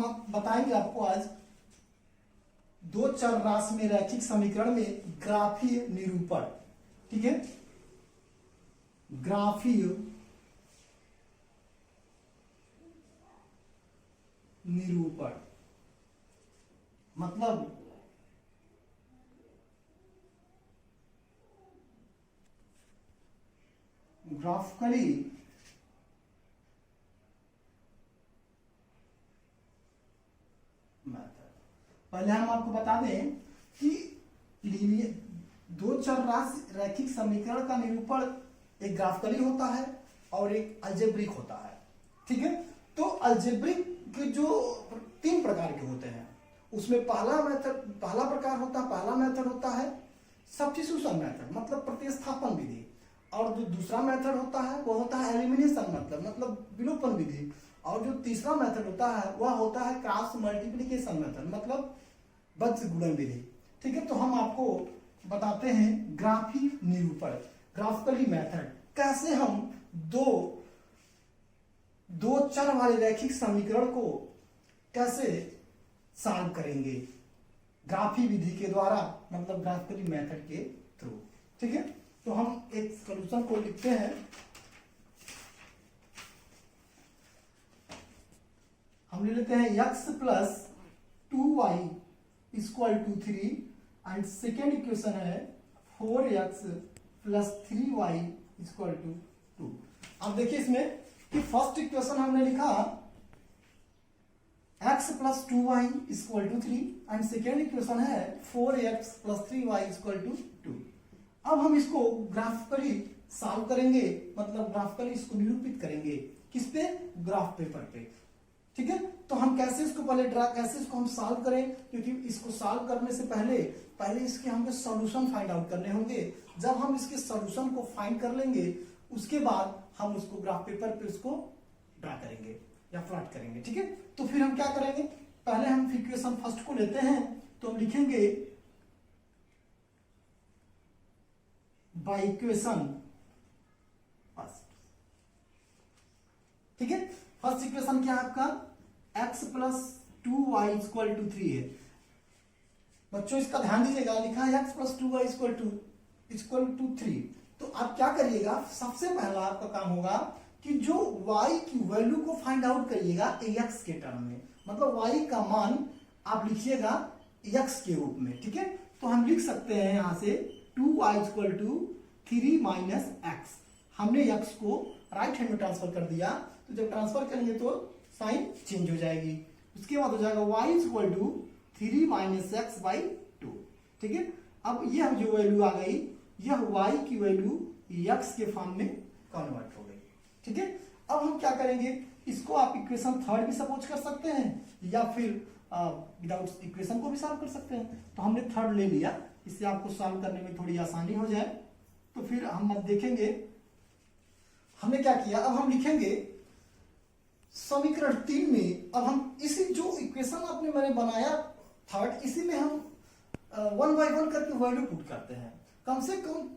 हम बताएंगे आपको आज दो चर राशि में रैखिक समीकरण में ग्राफीय निरूपण। ठीक है, ग्राफीय निरूपण मतलब ग्राफिकली मेथड। पहले हम आपको बता दें कि लीनियर दो चर राशि रैखिक समीकरण का निरूपण एक ग्राफिकली होता है और एक अलजेब्रिक होता है। ठीक है, तो अलजेब्रिक के जो 3 प्रकार के होते हैं उसमें पहला मेथड होता है सब्स्टिट्यूशन मेथड मतलब प्रतिस्थापन विधि, और जो दूसरा मेथड होता है वो होता है एलिमिनेशन मतलब विलोपन विधि, और जो तीसरा मेथड होता है वह होता है क्रॉस मल्टीप्लिकेशन मेथड मतलब बज्र गुणन विधि। ठीक है, तो हम आपको बताते हैं ग्राफी निरूपण ग्राफिकली मेथड, कैसे हम दो चर वाले रैखिक समीकरण को कैसे सॉल्व करेंगे ग्राफी विधि के द्वारा मतलब ग्राफिकली मेथड के थ्रू। ठीक है, तो हम एक सॉल्यूशन को लिखते हैं। हम ले लेते हैं x plus 2y equal to 3 and second equation है 4x plus 3y equal to 2। अब देखिए इसमें कि फर्स्ट इक्वेशन हमने लिखा x plus 2y equal to 3 and second equation है 4x plus 3y equal to 2। अब हम इसको ग्राफिकली सॉल्व करेंगे मतलब ग्राफिकली इसको निरूपित करेंगे किस पे, ग्राफ पेपर पे। ठीक है, तो हम कैसे इसको कैसे इसको हम सॉल्व करें, क्योंकि इसको सॉल्व करने से पहले इसके हमको सॉल्यूशन फाइंड आउट करने होंगे। जब हम इसके सॉल्यूशन को फाइंड कर लेंगे उसके बाद हम उसको ग्राफ पेपर पे उसको ड्रा करेंगे या प्लॉट करेंगे। ठीक है, तो फिर हम क्या करेंगे, पहले हम इक्वेशन फर्स्ट को लेते हैं, तो हम लिखेंगे बाय इक्वेशन फर्स्ट। ठीक है, फर्स्ट इक्वेशन क्या है आपका x plus 2y equal to 3 है। बच्चों इसका ध्यान दीजिएगा, लिखा है x plus 2y equal to 3। तो आप क्या करिएगा, सबसे पहला आपका काम होगा कि जो y की वैल्यू को फाइंड आउट करिएगा x के टर्म में, मतलब y का मान आप लिखिएगा x के रूप में। ठीक है, तो हम लिख सकते हैं यहां से 2y equal to 3 minus x. हमने x को राइट हैंड में ट्रांसफर कर दिया, तो जब ट्रांसफर करेंगे तो साइन चेंज हो जाएगी। उसके बाद हो जाएगा y equal to 3 minus x by 2। ठीक है, अब यह जो वैल्यू आ गई यह y की वैल्यू x के फॉर्म में कन्वर्ट हो गई। ठीक है, अब हम क्या करेंगे, इसको आप इक्वेशन थर्ड भी सपोज कर सकते हैं या फिर विदाउट इक्वेशन को भी सॉल्व कर सकते हैं। तो हमने थर्ड ले लिया, इससे आपको सॉल्व करने में थोड़ी आसानी हो जाए। तो फिर हम अब देखेंगे हमने क्या किया। अब हम लिखेंगे समीकरण 3 में, अब हम इसी जो इक्वेशन मैंने बनाया थर्ड, इसी में हम 1 बाय 1 करके वैल्यू पुट करते हैं। कम से कम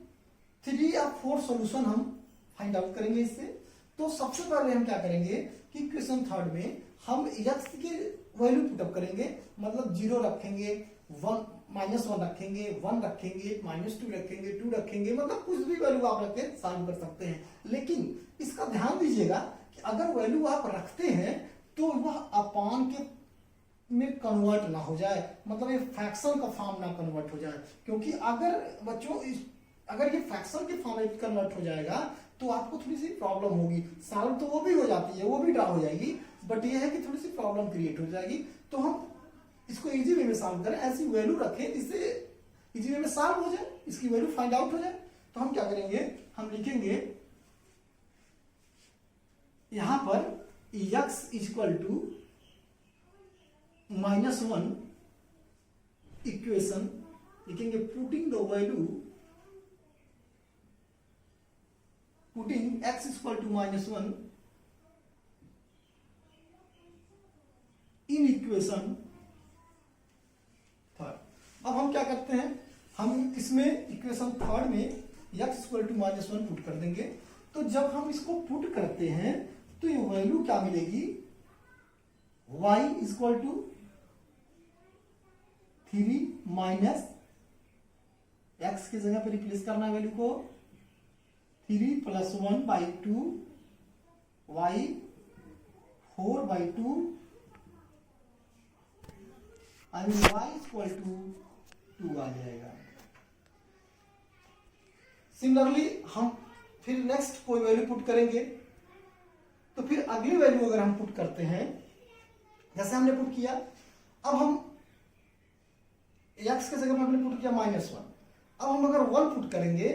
3 या 4 सॉल्यूशन हम फाइंड आउट करेंगे इससे। तो सबसे पहले हम क्या करेंगे कि इक्वेशन थर्ड में हम x के वैल्यू पुटअप करेंगे, मतलब 0 रखेंगे, 1 माइनस 1 रखेंगे, 1 रखेंगे, माइनस 2 रखेंगे, 2 रखेंगे, मतलब कुछ भी वैल्यू आप रख के सॉल्व कर सकते हैं। लेकिन इसका ध्यान दीजिएगा कि अगर वैल्यू आप रखते हैं तो वह अपान के में कन्वर्ट ना हो जाए, मतलब ये फ्रैक्शन का फॉर्म ना कन्वर्ट हो जाए। क्योंकि अगर बच्चों अगर ये फ्रैक्शन के फॉर्म में कन्वर्ट हो जाएगा तो आपको थोड़ी सी प्रॉब्लम होगी। सॉल्व तो वो भी हो जाती है, वो भी ड्रा हो जाएगी, बट ये है कि थोड़ी सी प्रॉब्लम क्रिएट हो जाएगी। तो हम इसको इजी वे में सॉल्व करें, ऐसी वैल्यू रखें जिससे इजी वे में सॉल्व हो जाए, इसकी वैल्यू फाइंड आउट हो जाए। तो हम क्या करेंगे, हम लिखेंगे यहां पर x इक्वल टू -1 इक्वेशन लिखेंगे, putting the value putting x equal to -1 in equation third. अब हम क्या करते हैं, हम इसमें इक्वेशन थर्ड में x इक्वल टू -1 पुट कर देंगे। तो जब हम इसको पुट करते हैं तो ये वैल्यू क्या मिलेगी, y equal to 3 minus x की जगह पे रिप्लेस करना है वैल्यू को 3 plus 1 by 2 y 4 by 2 I mean y equal to 2 आ जाएगा। सिमिलरली हम फिर नेक्स्ट कोई वैल्यू पुट करेंगे, तो फिर अगली वैल्यू अगर हम पुट करते हैं, जैसे हमने पुट किया, अब हम x के जगह में हमने पुट किया -1, अब हम अगर 1 पुट करेंगे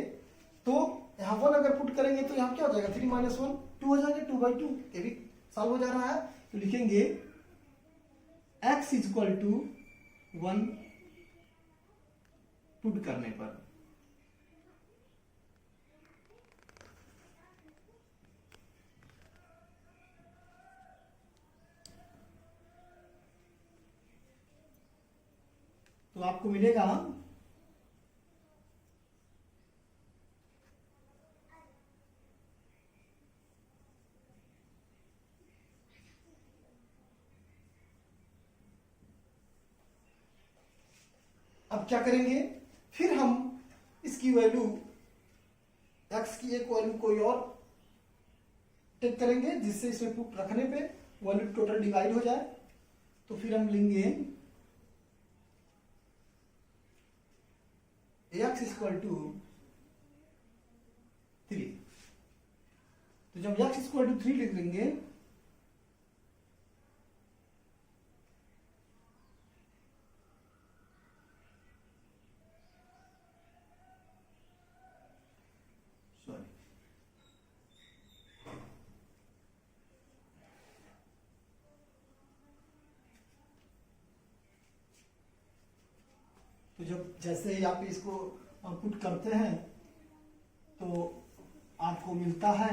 तो यहां 1 अगर पुट करेंगे तो यहां क्या हो जाएगा 3 - 1 2 हो जाएगा, 2/2 ये भी सॉल्व हो जा रहा है। तो लिखेंगे x इक्वल टू 1 पुट करने पर तो आपको मिलेगा अब क्या करेंगे, फिर हम इसकी वैल्यू x की एक वैल्यू कोई और टेक करेंगे जिससे इसमें पुट रखने पे वैल्यू टोटल डिवाइड हो जाए। तो फिर हम लेंगे x इक्वल टू 3। तो जब x इक्वल टू 3 लिख देंगे तो जब जैसे ही आप इसको पुट करते हैं तो आपको मिलता है